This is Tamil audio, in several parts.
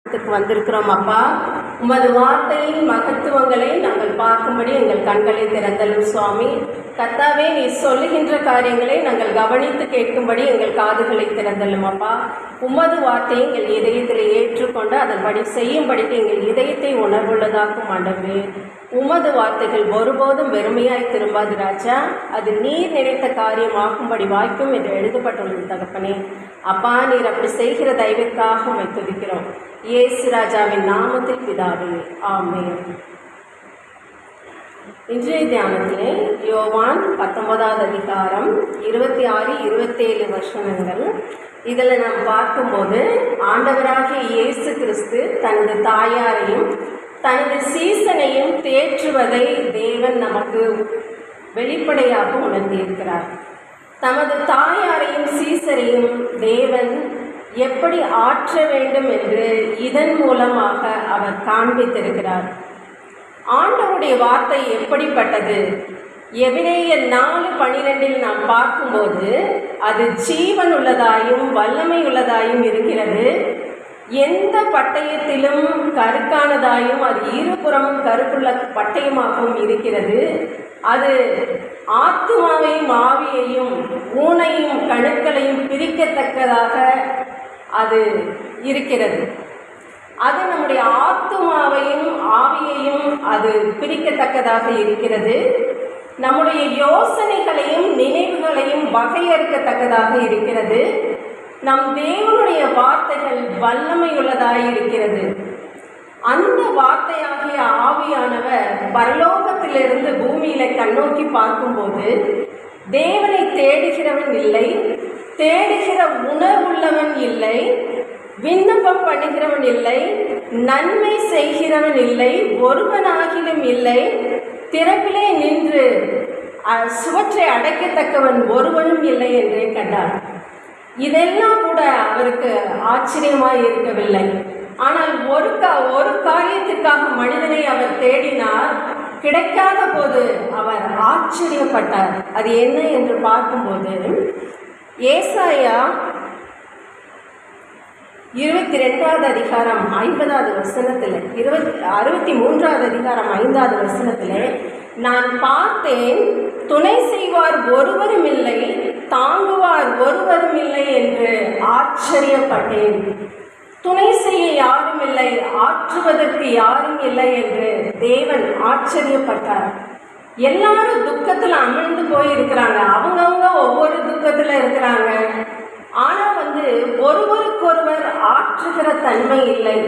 வந்திருக்கிறோம் அப்பா. உமது வார்த்தையின் மகத்துவங்களை நாங்கள் பார்க்கும்படி எங்கள் கண்களை திறந்தலும் சுவாமி. கர்த்தாவே, நீ சொல்லுகின்ற காரியங்களை நாங்கள் கவனித்து கேட்கும்படி எங்கள் காதுகளை திறந்தலும் அப்பா. உமது வார்த்தையை எங்கள் இதயத்தில் ஏற்றுக்கொண்டு அதன்படி செய்யும்படிக்கு எங்கள் இதயத்தை உணர்வுள்ளதாக்கும் ஆண்டவரே. உமது வார்த்தைகள் ஒருபோதும் வெறுமையாய் திரும்பாது ராஜா. அது நீர் நினைத்த காரியம் ஆகும்படி வாய்க்கும் என்று எழுதப்பட்டுள்ளது தகப்பனே. அப்பா, நீர் அப்படி செய்கிற தயவிற்காக உம்மை துதிக்கிறோம். இயேசு ராஜாவின் நாமத்தில் பிதாவே, ஆமென். இன்றைய தியானத்திலே யோவான் 19வது அதிகாரம் 26, 27 வசனங்கள். இதில் நாம் பார்க்கும்போது ஆண்டவராகிய இயேசு கிறிஸ்து தனது தாயாரையும் தனது சீசனையும் தேற்றுவதை தேவன் நமக்கு வெளிப்படையாக உணர்ந்திருக்கிறார். தமது தாயாரையும் சீசரையும் தேவன் எப்படி ஆற்ற வேண்டும் என்று இதன் மூலமாக அவர் காண்பித்திருக்கிறார். ஆண்டவருடைய வார்த்தை எப்படிப்பட்டது? எபிரேயர் 4:12 நாம் பார்க்கும்போது அது ஜீவன் உள்ளதாயும் வல்லமை உள்ளதாயும் இருக்கிறது. எந்த பட்டயத்திலும் கருக்கானதாயும் அது இருபுறமும் கருக்குள்ள பட்டயமாகவும் இருக்கிறது. அது ஆத்துமாவையும் ஆவியையும் ஊனையும் கணுக்களையும் பிரிக்கத்தக்கதாக அது இருக்கிறது. அது நம்முடைய ஆத்துமாவையும் ஆவியையும் அது பிரிக்கத்தக்கதாக இருக்கிறது. நம்முடைய யோசனைகளையும் நினைவுகளையும் வகையறுக்கத்தக்கதாக இருக்கிறது. நம் தேவனுடைய வார்த்தைகள் வல்லமையுள்ளதாக இருக்கிறது. அந்த வார்த்தையாகிய ஆவியானவர் பரலோகத்திலிருந்து பூமியில கண்ணோக்கி பார்க்கும்போது தேவனை தேடுகிறவன் இல்லை, தேடுகிற உணர்வுள்ளவன் இல்லை, விண்ணப்பம் பண்ணுகிறவன் இல்லை, நன்மை செய்கிறவன் இல்லை, ஒருவனாகிலும் இல்லை, திறப்பிலே நின்று சுவற்றை அடைக்கத்தக்கவன் ஒருவனும் இல்லை என்றே கண்டார். இதெல்லாம் கூட அவருக்கு ஆச்சரியமாய் இருக்கவில்லை. ஆனால் ஒரு காரியத்திற்காக மனிதனை அவர் தேடினார். கிடைக்காத போது அவர் ஆச்சரியப்பட்டார். அது என்ன என்று பார்க்கும்போது ஏசாயா 22வது அதிகாரம் 50வது வசனத்தில் 63வது அதிகாரம் 5வது வசனத்தில் நான் பார்த்தேன், துணை செய்வார் ஒருவரும் இல்லை, தாங்குவார் ஒருவரும் இல்லை என்று ஆச்சரியப்பட்டேன். துணை செய்ய யாரும் இல்லை, ஆற்றுவதற்கு யாரும் இல்லை என்று தேவன் ஆச்சரியப்பட்டார். எல்லாரும் துக்கத்தில் அமிழ்ந்து போயிருக்கிறாங்க. அவங்கவுங்க ஒவ்வொரு துக்கத்தில் இருக்கிறாங்க. ஆனால் ஒருவருக்கொருவர் ஆற்றுகிற தன்மை இல்லை,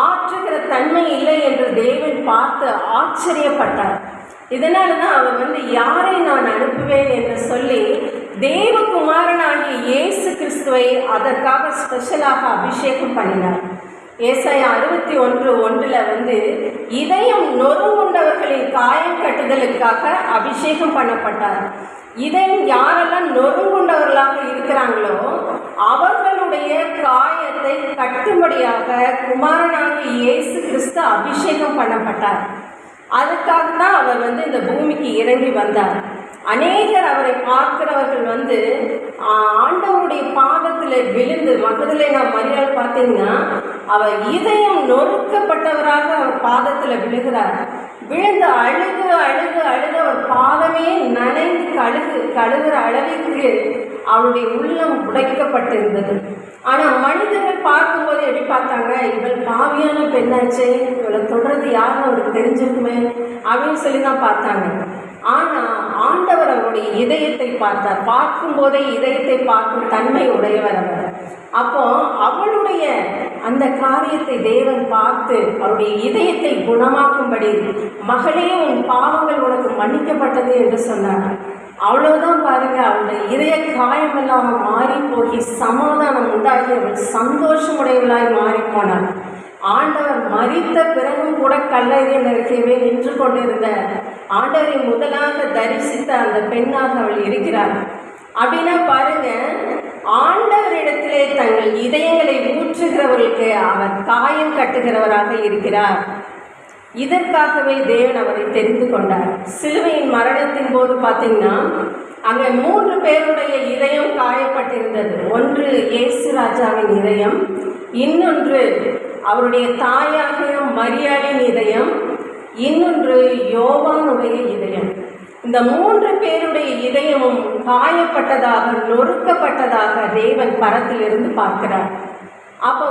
ஆற்றுகிற தன்மை இல்லை என்று தேவன் பார்த்து ஆச்சரியப்பட்டார். இதனால தான் அவர் யாரை நான் அனுப்புவேன் என்று சொல்லி தேவகுமாரனாகிய இயேசு கிறிஸ்துவை அதற்காக ஸ்பெஷலாக அபிஷேகம் பண்ணினார். ஏசாயா 61:1 இதயம் நொறுங்குண்டவர்களின் காயம் கட்டுதலுக்காக அபிஷேகம் பண்ணப்பட்டார். இதயம் யாரெல்லாம் நொறுங்குண்டவர்களாக இருக்கிறாங்களோ அவர்களுடைய காயத்தை கட்டும்படியாக குமாரனாகிய இயேசு கிறிஸ்து அபிஷேகம் பண்ணப்பட்டார். அதுக்காக தான் அவர் இந்த பூமிக்கு இறங்கி வந்தார். அநேகர் அவரை பார்க்கிறவர்கள் ஆண்டவருடைய பாதத்தில் விழுந்து, மகதலேனா மரியாள் பார்த்தீங்கன்னா அவர் இதயம் நொறுக்கப்பட்டவராக அவர் பாதத்தில் விழுகிறார். விழுந்து அழுது அழுது அழுது அவர் பாதமே நனைந்து கழுகுற அளவிற்கு அவருடைய உள்ளம் உடைக்கப்பட்டிருந்தது. ஆனால் மனிதர்கள் பார்க்கும்போது எப்படி பார்த்தாங்க? இவள் பாவியான பெண்ணாச்சே, இவளை தொடர்ந்து யாருன்னு அவருக்கு தெரிஞ்சிருக்குமே அப்படின்னு சொல்லி தான் பார்த்தாங்க. ஆனால் ஆண்டவர் அவருடைய இதயத்தை பார்த்தார். பார்க்கும்போதே இதயத்தை பார்க்கும் தன்மை உடையவர் அவர். அப்போ அவளுடைய அந்த காரியத்தை தேவன் பார்த்து அவருடைய இதயத்தை குணமாக்கும்படி, மகளே உன் பாவங்கள் உனக்கு மன்னிக்கப்பட்டது என்று சொன்னார். அவ்வளவுதான் பாருங்க, அவளுடைய இதய காயமெல்லாம் மாறி போகி சமாதானம் உண்டாகி அவள் சந்தோஷமுடையவளாய் மாறி போனார். ஆண்டவர் மரித்த பிறகும் கூட கல்லறையில் இருக்கவே நின்று கொண்டிருந்த ஆண்டவரை முதலாக தரிசித்த அந்த பெண்ணாக அவள் இருக்கிறார். அப்படின்னா பாருங்க, ஆண்டவரிடத்திலே தங்கள் இதயங்களை ஊற்றுகிறவர்களுக்கு அவர் காயம் கட்டுகிறவராக இருக்கிறார். இதற்காகவே தேவன் அவரை தெரிந்து கொண்டார். சிலுவையின் மரணத்தின் போது பார்த்தீங்கன்னா அங்கே 3 பேருடைய இதயம் காயப்பட்டிருந்தது. ஒன்று இயேசு ராஜாவின் இதயம், இன்னொன்று அவருடைய தாயாகிய மரியாளின் இதயம், இன்னொன்று யோவானுடைய இதயம். இந்த 3 பேருடைய இதயமும் காயப்பட்டதாக, நொறுக்கப்பட்டதாக தேவன் பரத்திலிருந்து பார்க்கிறார். அப்போ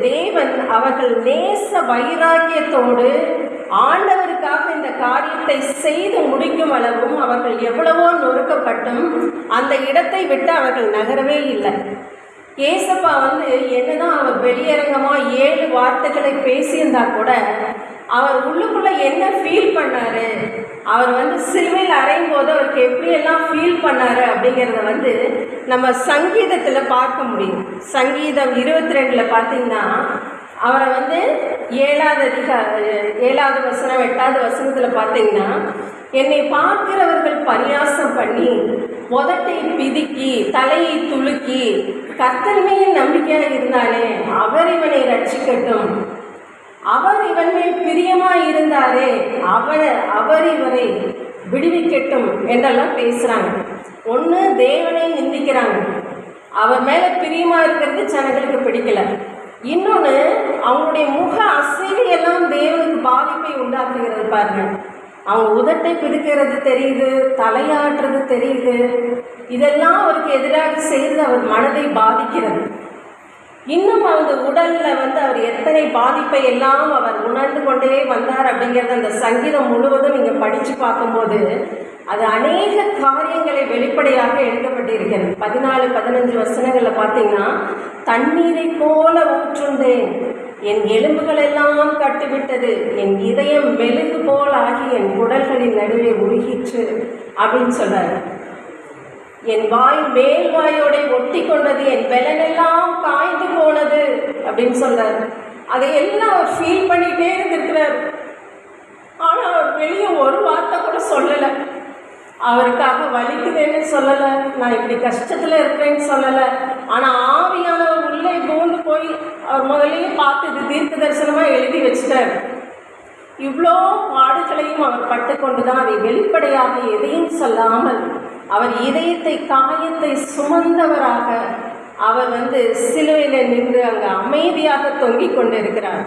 தேவன் அவர்கள் நேச வைராக்கியத்தோடு ஆண்டவருக்காக இந்த காரியத்தை செய்து முடிக்கும் அளவும் அவர்கள் எவ்வளவோ நொறுக்கப்பட்டும் அந்த இடத்தை விட்டு அவர்கள் நகரவே இல்லை. ஏசப்பா என்னதான் அவர் வெளியரங்கமாக 7 வார்த்தைகளை பேசியிருந்தா கூட அவர் உள்ளுக்குள்ளே என்ன ஃபீல் பண்ணார், அவர் சிலுவையில் அறையும் போது அவருக்கு எப்படியெல்லாம் ஃபீல் பண்ணார் அப்படிங்கிறத நம்ம சங்கீதத்தில் பார்க்க முடியும். சங்கீதம் 22 பார்த்தீங்கன்னா அவரை 7வது வசனம் 8வது வசனத்தில் பார்த்தீங்கன்னா, என்னை பார்க்கிறவர்கள் பரியாசம் பண்ணி உதட்டை பிதுக்கி தலையை துலுக்கி கர்த்தர் மேல் நம்பிக்கையாக இருந்தானே அவர் இவனை ரட்சிக்கட்டும், அவர் இவன் மேல் பிரியமாக இருந்தாரே அவர் இவரை விடுவிக்கட்டும் என்றெல்லாம் பேசுகிறாங்க. ஒன்று தேவனை நிந்திக்கிறாங்க, அவர் மேலே பிரியமாக இருக்கிறது ஜனங்களுக்கு பிடிக்கல. இன்னொன்று அவங்களுடைய முக அசைவையெல்லாம் தேவனுக்கு பாதிப்பை உண்டாக்குகிறது. பாருங்க, அவங்க உதட்டை பிடிக்கிறது தெரியுது, தலையாட்டுறது தெரியுது, இதெல்லாம் அவருக்கு எதிராக செய்து அவர் மனதை பாதிக்கிறது. இன்னும் அவங்க உடலில் அவர் எத்தனை பாதிப்பை எல்லாம் அவர் உணர்ந்து கொண்டே வந்தார் அப்படிங்கிறத அந்த சங்கீதம் முழுவதும் நீங்கள் படித்து பார்க்கும்போது அது அநேக காரியங்களை வெளிப்படையாக எழுதப்பட்டிருக்கிறது. 14-15 வசனங்களில் பார்த்தீங்கன்னா, தண்ணீரை போல ஊற்றுந்தேன், என் எலும்புகள் எல்லாம் கட்டுவிட்டது, என் இதயம் மெழுகு போல் ஆகி என் குடல்களின் நடுவே உருகிற்று அப்படின்னு சொல்றாரு. என் வாய் மேல் வாயோட ஒட்டி கொண்டது, என் பெலனெல்லாம் காய்ந்து போனது அப்படின்னு சொல்றாரு. அதையெல்லாம் அவர் ஃபீல் பண்ணிகிட்டே இருந்திருக்கிறார். ஆனால் அவர் வெளியே ஒரு வார்த்தை கூட சொல்லலை. அவருக்காக வலிக்குதுன்னு சொல்லலை, நான் இப்படி கஷ்டத்தில் இருக்கிறேன்னு சொல்லலை. ஆனால் ஆவியானவர் உள்ளே பூந்து போய் அவர் முதலையே பார்த்து இது தீர்க்க தரிசனமாக எழுதி வச்சுட்டார். இவ்வளோ பாடுகளையும் அவர் பட்டுக்கொண்டு தான் அதை வெளிப்படையாக எதையும் சொல்லாமல் அவர் இதயத்தை காயத்தை சுமந்தவராக அவர் சிலுவையில் நின்று அங்கே அமைதியாக தொங்கிக் கொண்டிருக்கிறார்.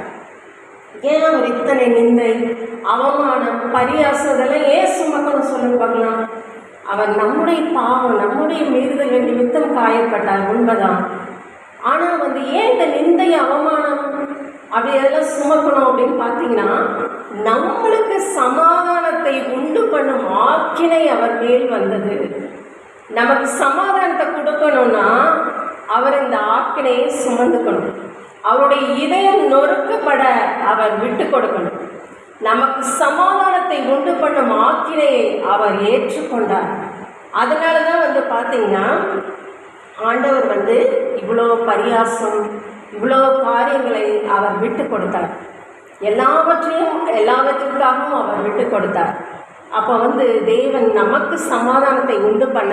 ஏன் அவர் இத்தனை நிந்தை, அவமானம், பரியாசதெல்லாம் ஏன் சுமக்கணும் சொல்லுங்க பார்க்கலாம். அவர் நம்முடைய பாவம், நம்முடைய மீறுதல் நிமித்தம் காயப்பட்டார், உண்மைதான். ஆனால் ஏன் இந்த நிந்தை, அவமானம் அப்படி அதெல்லாம் சுமக்கணும் அப்படின்னு பார்த்தீங்கன்னா, நம்மளுக்கு சமாதானத்தை உண்டு பண்ணும் ஆக்கினை அவர் மேல் வந்தது. நமக்கு சமாதானத்தை கொடுக்கணும்னா அவர் இந்த ஆக்கினையை சுமந்துக்கணும். அவருடைய இதயம் நொறுக்கப்பட அவர் விட்டு கொடுக்கணும். நமக்கு சமாதானத்தை உண்டு பண்ணும் ஆக்கினையை அவர் ஏற்றுக்கொண்டார். அதனால தான் பார்த்தீங்கன்னா ஆண்டவர் இவ்வளோ பரியாசம், இவ்வளோ காரியங்களை அவர் விட்டு கொடுத்தார். எல்லாவற்றிற்காகவும் அவர் விட்டு கொடுத்தார். அப்போ தேவன் நமக்கு சமாதானத்தை உண்டு பண்ண,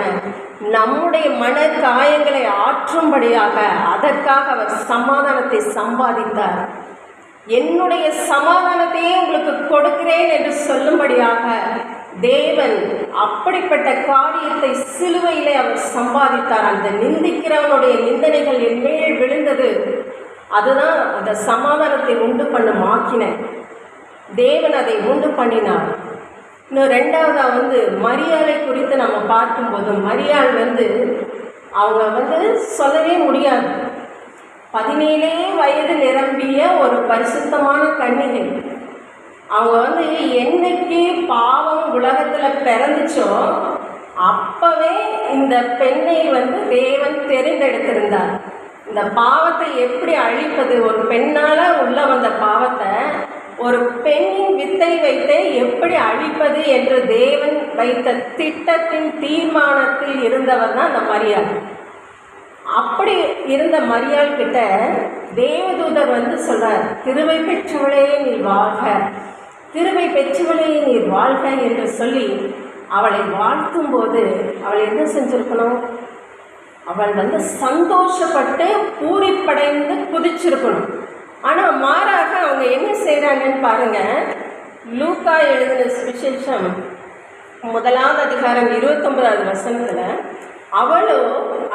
நம்முடைய மன காயங்களை ஆற்றும்படியாக அதற்காக அவர் சமாதானத்தை சம்பாதித்தார். என்னுடைய சமாதானத்தையே உங்களுக்கு கொடுக்கிறேன் என்று சொல்லும்படியாக தேவன் அப்படிப்பட்ட காரியத்தை சிலுவையிலே அவர் சம்பாதித்தார். அந்த நிந்திக்கிறவனுடைய நிந்தனைகள் என் மேல் விழுந்தது, அதுதான் அந்த சமாதானத்தை உண்டு பண்ணும் ஆக்கினை. தேவன் அதை உண்டு பண்ணினார். இன்னும் 2வதாக மரியாளை குறித்து நம்ம பார்க்கும்போது, மரியாள் அவங்க சொல்லவே முடியாது. 17 வயது நிரம்பிய ஒரு பரிசுத்தமான கன்னிகை. அவங்க என்னைக்கு பாவம் உலகத்தில் பிறந்துச்சோ அப்பவே இந்த பெண்ணை தேவன் தெரிந்தெடுத்திருந்தார். இந்த பாவத்தை எப்படி அழிப்பது, ஒரு பெண்ணால் உள்ள வந்த பாவத்தை ஒரு பெண்ணின் வித்தை வைத்து எப்படி அழிப்பது என்று தேவன் வைத்த திட்டத்தின் தீர்மானத்தில் இருந்தவர் தான் அந்த மரியாள். அப்படி இருந்த மரியாள் கிட்ட தேவதூதர் சொல்றார், கிருபை பெற்றவளே நீர் வாழ்க, கிருபை பெற்றவளே நீர் வாழ்க என்று சொல்லி அவளை வாழ்த்தும் போது அவள் என்ன செஞ்சிருக்கணும்? அவள் சந்தோஷப்பட்டு பூரிப்படைந்து குதிச்சிருக்கணும். ஆனால் மாறாக அவங்க என்ன செய்கிறாங்கன்னு பாருங்கள். லூக்கா எழுதின சுவிசேஷம் 1வது அதிகாரம் 29வது வசனத்தில், அவளோ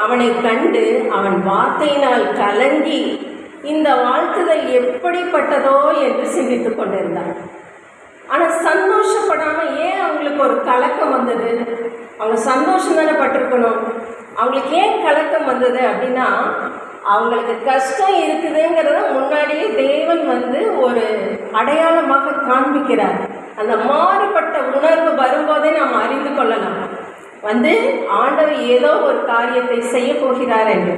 அவனை கண்டு அவன் வார்த்தையினால் கலங்கி இந்த வாழ்த்துதல் எப்படிப்பட்டதோ என்று சிந்தித்து கொண்டிருந்தார். ஆனால் சந்தோஷப்படாமல் ஏன் அவங்களுக்கு ஒரு கலக்கம் வந்தது? அவங்க சந்தோஷம் தானே பட்டிருக்கணும். அவங்களுக்கு ஏன் கலக்கம் வந்தது அப்படின்னா, அவங்களுக்கு கஷ்டம் இருக்குதுங்கிறத முன்னாடியே தேவன் ஒரு அடையாளமாக காண்பிக்கிறார். அந்த மாறுபட்ட உணர்வு வரும்போதே நாம் அறிந்து கொள்ளலாம், ஆண்டவர் ஏதோ ஒரு காரியத்தை செய்ய போகிறார் என்று.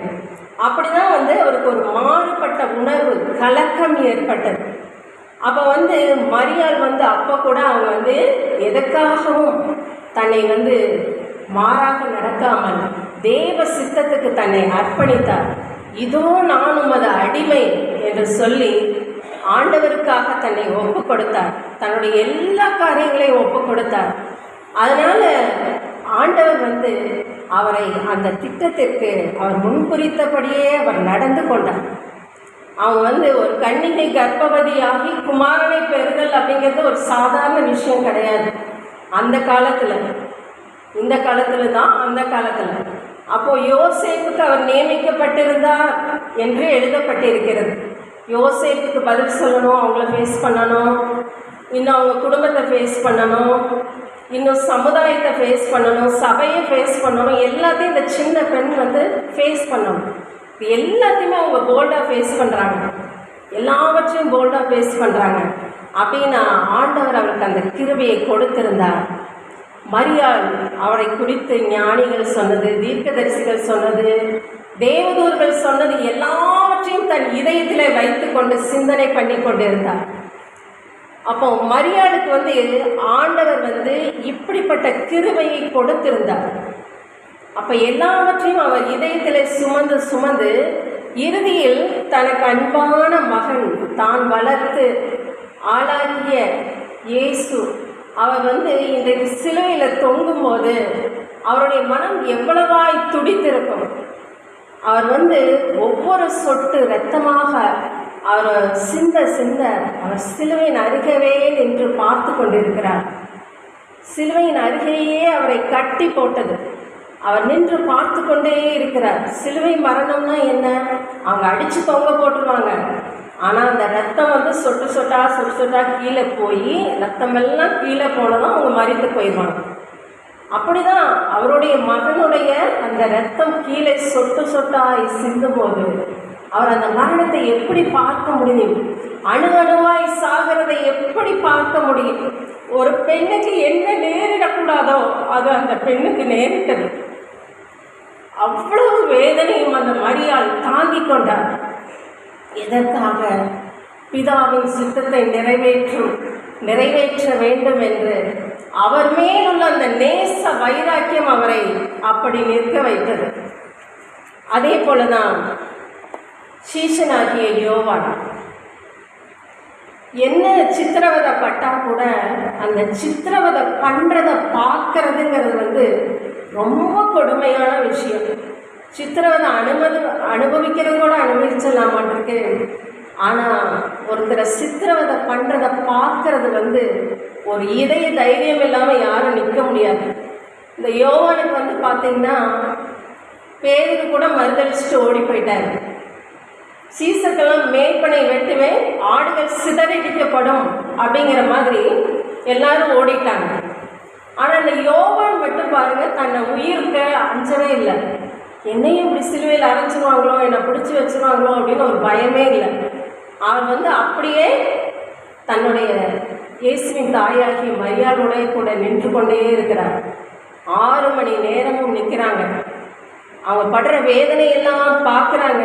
அப்படிதான் அவருக்கு ஒரு மாறுபட்ட உணர்வு, கலக்கம் ஏற்பட்டது. அப்போ மரியாள் அப்போ கூட அவங்க எதற்காகவும் தன்னை மாறாக நடக்காமல் தேவ சித்தத்துக்கு தன்னை அர்ப்பணித்தார். இதோ நான் உமது அடிமை என்று சொல்லி ஆண்டவருக்காக தன்னை ஒப்பு கொடுத்தார். தன்னுடைய எல்லா காரியங்களையும் ஒப்பு கொடுத்தார். அதனால் ஆண்டவர் அவரை அந்த திட்டத்திற்கு அவர் முன்குறித்தபடியே அவர் நடந்து கொண்டார். அவங்க ஒரு கன்னிகை கர்ப்பவதியாகி குமாரனை பெறுதல் அப்படிங்கிறது ஒரு சாதாரண விஷயம் கிடையாது அந்த காலத்தில். இந்த காலத்தில் தான், அந்த காலத்தில். அப்போது யோசேப்புக்கு அவர் நியமிக்கப்பட்டிருந்தார் என்று எழுதப்பட்டிருக்கிறது. யோசேப்புக்கு பதில் சொல்லணும், அவங்கள ஃபேஸ் பண்ணணும், இன்னும் அவங்க குடும்பத்தை ஃபேஸ் பண்ணணும், இன்னும் சமுதாயத்தை ஃபேஸ் பண்ணணும், சபையை ஃபேஸ் பண்ணணும். எல்லாத்தையும் இந்த சின்ன பெண் ஃபேஸ் பண்ணணும். எல்லாத்தையுமே அவங்க போல்டாக ஃபேஸ் பண்ணுறாங்க, எல்லாவற்றையும் போல்டாக ஃபேஸ் பண்ணுறாங்க. அப்படின்னா ஆண்டவர் அவருக்கு அந்த கிருபையை கொடுத்திருந்தார். மரியாள் அவரை குறித்து ஞானிகள் சொன்னது, தீர்க்கதரிசிகள் சொன்னது, தேவதூர்கள் சொன்னது எல்லாவற்றையும் தன் இதயத்தில் வைத்து கொண்டு சிந்தனை பண்ணி கொண்டிருந்தார். அப்போ மரியாளுக்கு ஆண்டவர் இப்படிப்பட்ட கிருபையை கொடுத்திருந்தார். அப்போ எல்லாவற்றையும் அவர் இதயத்தில் சுமந்து சுமந்து இறுதியில் தனக்கு அன்பான மகன், தான் வளர்த்து ஆளாக்கிய இயேசு, அவர் இன்றைக்கு சிலுவையில் தொங்கும்போது அவருடைய மனம் எவ்வளவாய் துடித்திருக்கும். அவர் ஒவ்வொரு சொட்டு இரத்தமாக அவர் சிந்த சிந்த அவர் சிலுவையின் அருகவே நின்று பார்த்து கொண்டிருக்கிறார். சிலுவையின் அருகேயே அவரை கட்டி போட்டது. அவர் நின்று பார்த்து கொண்டே இருக்கிறார். சிலுவை மரணம்னா என்ன? அவங்க அடித்து தொங்க போட்டுருவாங்க. ஆனால் அந்த ரத்தம் சொட்டு சொட்டா சொட்டு சொட்டா கீழே போய் ரத்தமெல்லாம் கீழே போனதும் அவங்க மறித்து போயிடுவாங்க. அப்படிதான் அவருடைய மகனுடைய அந்த ரத்தம் கீழே சொட்டு சொட்டாய் சிந்தும்போது அவர் அந்த மரணத்தை எப்படி பார்க்க முடியும்? அணு அணுவாய் சாகிறதை எப்படி பார்க்க முடியும்? ஒரு பெண்ணுக்கு என்ன நேரிடக்கூடாதோ அது அந்த பெண்ணுக்கு நேரிட்டது. அவ்வளவு வேதனையும் அந்த மரியாள் தாங்கி கொண்டார். எதற்காக? பிதாவின் சித்தத்தை நிறைவேற்ற வேண்டும் என்று அவர் மேலுள்ள அந்த நேச வைராக்கியம் அவரை அப்படி நிற்க வைத்தது. அதே போலதான் சீஷனாகிய யோவான் என்ன சித்திரவதை பட்டா கூட அந்த சித்திரவதை பண்ணுறதை பார்க்கறதுங்கிறது ரொம்ப கொடுமையான விஷயம். சித்திரவதை அனுபவிக்கிறது கூட அனுபவிச்சிடலாமான்ருக்கு. ஆனால் ஒருத்தரை சித்திரவதை பண்ணுறதை பார்க்கறது ஒரு இதய தைரியம் இல்லாமல் யாரும் நிற்க முடியாது. இந்த யோவானுக்கு பார்த்தீங்கன்னா பேருக்கு கூட மறுதளிச்சுட்டு ஓடி போயிட்டாரு. சீசர்கள்லாம் மேய்ப்பனை வெட்டுவேன், ஆடுகள் சிதறடிக்கப்படும் அப்படிங்கிற மாதிரி எல்லாரும் ஓடிட்டாங்க. ஆனால் இந்த யோவான் மட்டும் பாருங்கள், தன்னை உயிருக்கு அஞ்சவே இல்லை. என்னையும் இப்படி சிலுவையில் அரைச்சிருவாங்களோ, என்னை பிடிச்சி வச்சுருவாங்களோ அப்படின்னு ஒரு பயமே இல்லை. அவர் அப்படியே தன்னுடைய இயேசுவின் தாயாகிய மரியாளுடைய கூட நின்று கொண்டே இருக்கிறார். 6 மணி நேரமும் நிற்கிறாங்க. அவங்க படுற வேதனையெல்லாம் பார்க்குறாங்க.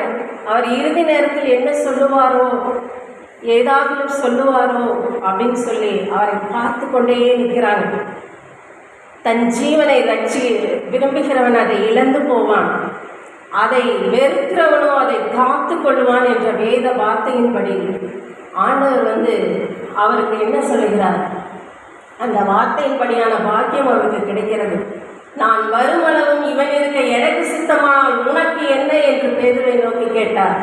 அவர் இறுதி நேரத்தில் என்ன சொல்லுவாரோ, ஏதாவது சொல்லுவாரோ அப்படின்னு சொல்லி அவரை பார்த்து கொண்டே நிற்கிறாங்க. தன் ஜீவனை ரட்சி விரும்புகிறவன் அதை இழந்து போவான், அதை வெறுக்கிறவனோ அதை காத்து கொள்வான் என்ற வேத வார்த்தையின்படி ஆண்டவர் அவருக்கு என்ன சொல்லுகிறார்? அந்த வார்த்தையின்படியான பாக்கியம் அவருக்கு கிடைக்கிறது. நான் வருமளவும் இவன் இருக்க எனக்கு சித்தமானால் உனக்கு என்ன என்று பேதுருவை நோக்கி கேட்டார்.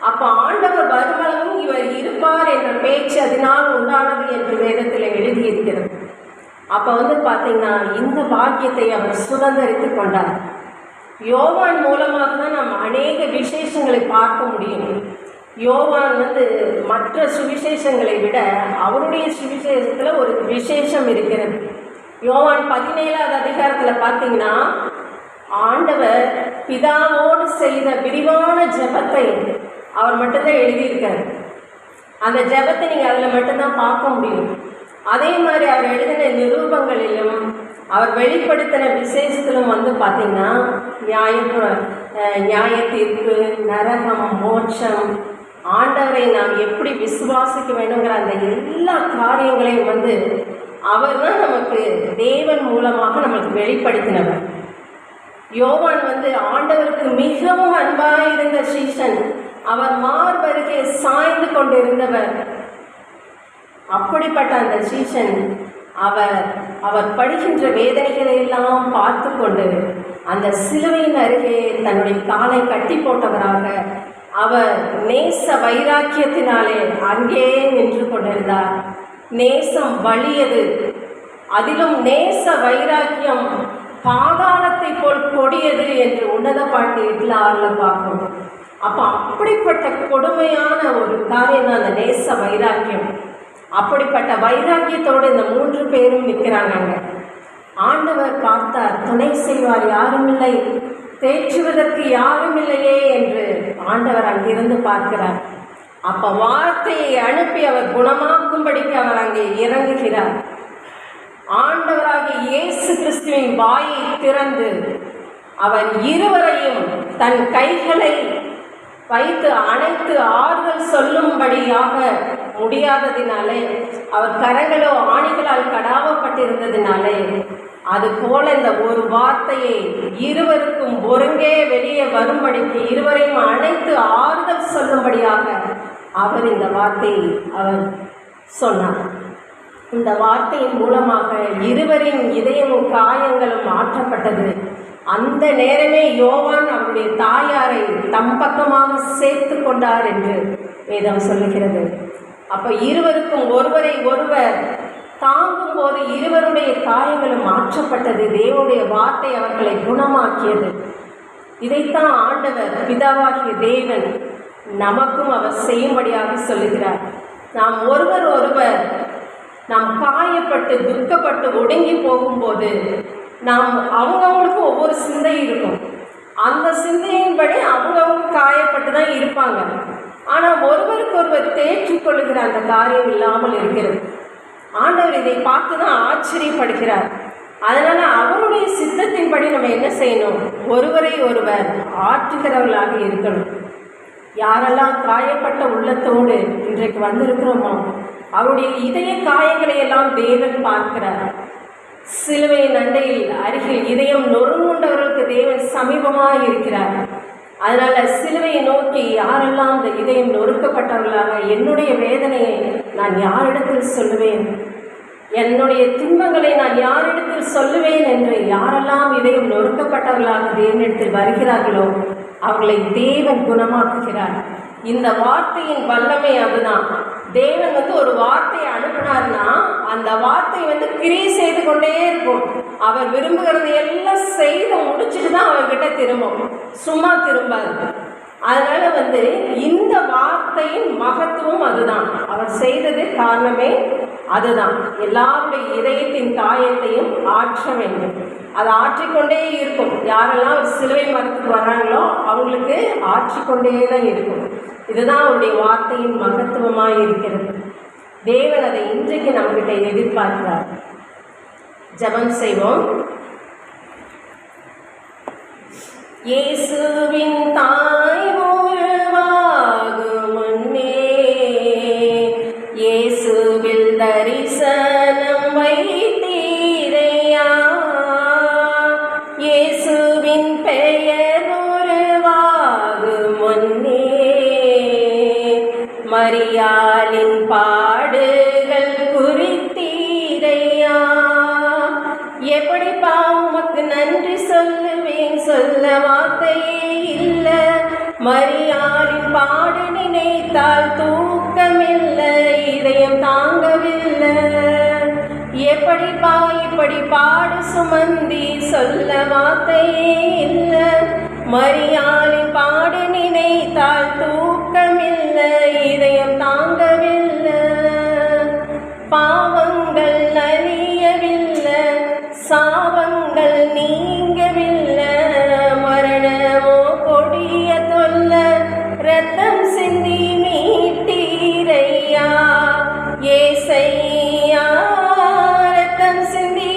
அப்போ ஆண்டவர் வருமளவும் இவர் இருப்பார் என்ற பேச்சு அதனால் உண்டானது என்று வேதத்தில் எழுதியிருக்கிறது. அப்போ பார்த்தீங்கன்னா இந்த பாக்கியத்தை அவர் சுதந்திரித்து கொண்டார். யோவான் மூலமாக தான் நாம் அநேக விசேஷங்களை பார்க்க முடியும். யோவான் மற்ற சுவிசேஷங்களை விட அவருடைய சுவிசேஷத்தில் ஒரு விசேஷம் இருக்கிறது. யோவான் 17வது அதிகாரத்தில் பார்த்தீங்கன்னா, ஆண்டவர் பிதாவோடு செய்த விரிவான ஜெபத்தை அவர் மட்டும்தான் எழுதியிருக்கார். அந்த ஜெபத்தை நீங்கள் அதில் மட்டும்தான் பார்க்க முடியும். அதே மாதிரி அவர் எழுதின நிரூபங்களிலும் அவர் வெளிப்படுத்தின விசேஷத்திலும் பார்த்தீங்கன்னா, நியாய தீர்ப்பு, நரகம், மோட்சம், ஆண்டவரை நாம் எப்படி விசுவாசிக்க வேணுங்கிற அந்த எல்லா காரியங்களையும் அவர் தான் நமக்கு தேவன் மூலமாக நமக்கு வெளிப்படுத்தினவர். யோவான் ஆண்டவருக்கு மிகவும் அன்பாக இருந்த சீஷன், அவர் மார்பருகே சாய்ந்து கொண்டிருந்தவர். அப்படிப்பட்ட அந்த சீஷன் அவர் படுகின்ற வேதனைகளை எல்லாம் பார்த்து கொண்டு அந்த சிலுவையின் அருகே தன்னுடைய காலை கட்டி போட்டவராக அவர் நேச வைராக்கியத்தினாலே அங்கே நின்று கொண்டிருந்தார். நேசம் வலியது, அதிலும் நேச வைராக்கியம் பாதாளத்தை போல் கொடியது என்று உன்னத பாட்டு 8:6 பார்க்கணும். அப்போ அப்படிப்பட்ட கொடுமையான ஒரு காரியம் தான் அந்த நேச வைராக்கியம். அப்படிப்பட்ட வைராக்கியத்தோடு இந்த 3 பேரும் நிற்கிறாங்க. ஆண்டவர் பார்த்தார், துணை செய்வார் யாரும் இல்லை, தேற்றுவதற்கு யாரும் இல்லையே என்று ஆண்டவர் அங்கிருந்து பார்க்கிறார். அப்போ வார்த்தையை அனுப்பி அவர் குணமாக்கும்படிக்கு அவர் அங்கே இறங்குகிறார். ஆண்டவராகிய இயேசு கிறிஸ்துவின் வாயை திறந்து அவர் இருவரையும் தன் கைகளை வைத்து அணைத்து ஆறுதல் சொல்லும்படியாக முடியாததினாலே, அவர் கரங்களோ ஆணிகளால் கடாவப்பட்டிருந்ததினாலே, அதுபோல இந்த ஒரு வார்த்தையை இருவருக்கும் ஒருங்கே வெளியே வரும்படிக்கு இருவரையும் அணைத்து ஆறுதல் சொல்லும்படியாக அவர் இந்த வார்த்தையை அவர் சொன்னார். இந்த வார்த்தையின் மூலமாக இருவரின் இதயமும் காயங்களும் மாற்றப்பட்டது. அந்த நேரமே யோவான் அவருடைய தாயாரை தம் பக்கமாக சேர்த்து கொண்டார் என்று வேதம் சொல்லுகிறது. அப்போ இருவருக்கும் ஒருவரை ஒருவர் தாங்கும் போது இருவருடைய காயங்களும் மாற்றப்பட்டது. தேவனுடைய வார்த்தை அவர்களை குணமாக்கியது. இதைத்தான் ஆண்டவர் பிதாவாகிய தேவன் நமக்கும் அவர் செய்யும்படியாக சொல்லுகிறார். நாம் ஒருவர் நாம் காயப்பட்டு துக்கப்பட்டு ஒடுங்கி போகும்போது நாம் அவங்கவுங்களுக்கு ஒவ்வொரு சிந்தை இருக்கும். அந்த சிந்தையின்படி அவங்கவுங்க காயப்பட்டு தான் இருப்பாங்க. ஆனால் ஒருவருக்கொருவர் தேற்றிக்கொள்ளுகிற அந்த காரியம் இல்லாமல் இருக்கிறது. ஆண்டவர் இதை பார்த்து தான் ஆச்சரியப்படுகிறார். அதனால் அவருடைய சித்தத்தின்படி நம்ம என்ன செய்யணும்? ஒருவரை ஒருவர் ஆற்றுகிறவர்களாக இருக்கணும். யாரெல்லாம் காயப்பட்ட உள்ளத்தோடு இன்றைக்கு வந்திருக்கிறோமோ அவருடைய இதய காயங்களை எல்லாம் தேவன் பார்க்கிறார். சிலுவையின் அண்டையில் அருகில் இதயம் நொறுங்குண்டவர்களுக்கு தேவன் சமீபமாக இருக்கிறார். அதனால் சிலுவையை நோக்கி யாரெல்லாம் அந்த இதயம் நொறுக்கப்பட்டவர்களாக, என்னுடைய வேதனையை நான் யாரிடத்தில் சொல்லுவேன், என்னுடைய துன்பங்களை நான் யாரிடத்தில் சொல்லுவேன் என்று யாரெல்லாம் இதயம் நொறுக்கப்பட்டவர்களாக தேவனிடத்தில் வருகிறார்களோ அவர்களை தேவன் குணமாக்குகிறார். இந்த வார்த்தையின் வல்லமை அதுதான். தேவன் ஒரு வார்த்தையை அனுப்பினார்னா அந்த வார்த்தை கிரியை செய்து கொண்டே இருக்கும். அவர் விரும்புகிறது எல்லாம் செய்து முடிச்சுட்டு தான் அவர்கிட்ட திரும்பும், சும்மா திரும்பாது. அதனால இந்த வார்த்தையின் மகத்துவம் அதுதான். அவர் செய்தது காரணமே அதுதான். எல்லாருடைய இதயத்தின் காயத்தையும் ஆற்ற வேண்டும். அதை ஆற்றிக்கொண்டே இருக்கும். யாரெல்லாம் சிலுவை மரத்துக்கு வர்றாங்களோ அவங்களுக்கு ஆற்றிக்கொண்டே தான் இருக்கும். இதுதான் அவருடைய வார்த்தையின் மகத்துவமாக இருக்கிறது. தேவன் அதை இன்றைக்கு நம்மகிட்ட எதிர்பார்க்கிறார். ஜெபம் செய்வோம். இயேசுவின் தாய் உருவாகும் முன்னே இயேசுவில் தரிசனம் வைத்தீரையா. இயேசுவின் பெயர் உருவாகும் முன்னே மரியாளின் பாடுகள் குறித்தீரையா. எப்படிப்பா உமக்கு நன்றி சொல்லுவேன், சொல்ல வார்த்தையே இல்லை. மரியாளின் பாடு நினைத்தால் தூக்கமில்லை, இதயம் தாங்கவில்லை. எப்படிப்பா இப்படி பாடு சுமந்தி, சொல்ல வார்த்தையே இல்லை. மரியாளின் பாடு நினைத்தால் தூக்கம் தூக்கமில்லை, இதயம் தாங்கவில்லை, பாவங்கள் அழியவில்லை, சாபங்கள் நீங்கவில்லை, மரணமோ கொடிய தொல்ல, ரத்தம் சிந்தி மீட்டீரையா ஏசையா, ரத்தம் சிந்தி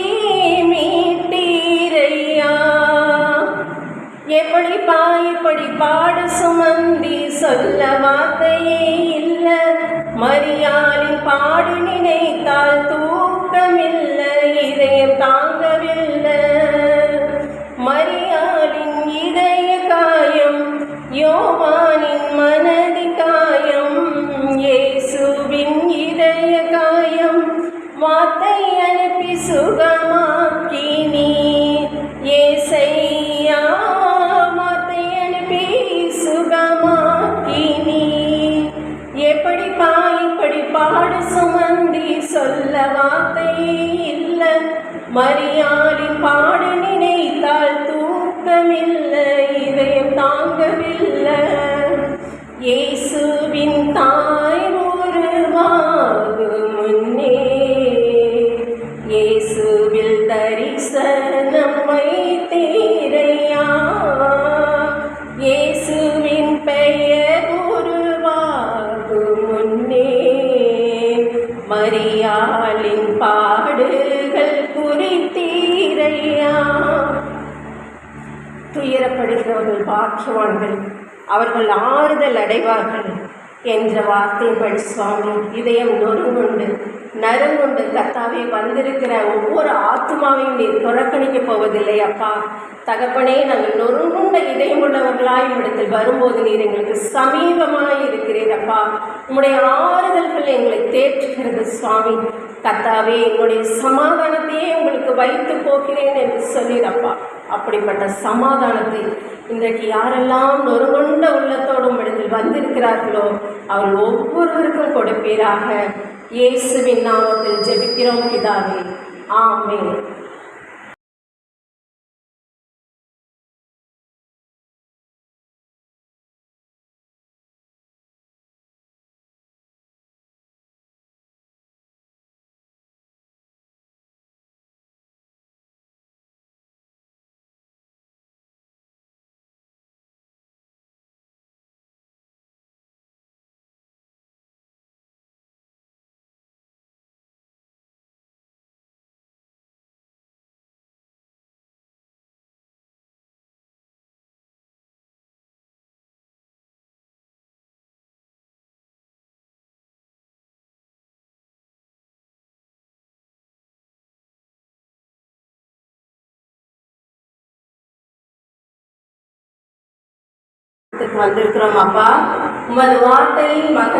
மீட்டீரையா. இப்படி பாடு சுமந்தி சொல்ல வார்த்தையே இல்ல, மரியாளின் பாடு நினைத்தால் தூக்கமில்லை, இதயம் தாங்கவில்லை, மரியாளின் இதய காயம், யோவானின் மனதி காயம், இயேசுவின் இதய காயம், வார்த்தை அனுப்பி சுகமாக்கி நீ ஏசையா, வார்த்தை அனுப்பி சுகமாக்கி நீ. இப்படி பாடு சுமந்தி சொல்ல வார்த்தையே இல்ல, மரியாளின் பாடு நினைத்தால் தூக்கமில்லை, இதயம் தாங்கவில்லை, இயேசுவின் தாய் உருவாகும் முன்னே இயேசுவில் தரிசனம் வைத்தீரையா, இயேசுவின் பெயர் உருவாகும் முன்னே மரியாளின் பாடுகள் குறித்தீரையா. துயரப்படுகிறவர்கள் பாக்கியவான்கள், அவர்கள் ஆறுதல் அடைவார்கள் என்ற வார்த்தைப்படி சுவாமி, இதயம் நொறுங்குண்டு நறுங்குண்டு கர்த்தாவே வந்திருக்கிற ஒவ்வொரு ஆத்மாவையும் நீர் புறக்கணிக்க போவதில்லை அப்பா. தகப்பனே, நாங்கள் நொறுங்குண்ட இதயமுள்ளவர்களாய் இடத்தில் வரும்போது நீர் எங்களுக்கு சமீபமாய் இருக்கிறீர் அப்பா. உம்முடைய ஆறுதல்கள் எங்களை தேற்றுகிறது சுவாமி. கர்த்தாவே, என்னுடைய சமாதானத்தையே உங்களுக்கு வைத்து போகிறேன் என்று சொல்லிடப்பா. அப்படிப்பட்ட சமாதானத்தை இன்றைக்கு யாரெல்லாம் நொறுங்குண்ட உள்ளத்தோடும் இடத்தில் வந்திருக்கிறார்களோ அவர்கள் ஒவ்வொருவருக்கும் கொடுப்பீராக. இயேசுவின் நாமத்தில் ஜெபிக்கிறோம் பிதாவே, ஆமென். வந்திருக்கிறோம் அப்பா. உமது வார்த்தையின் மகன்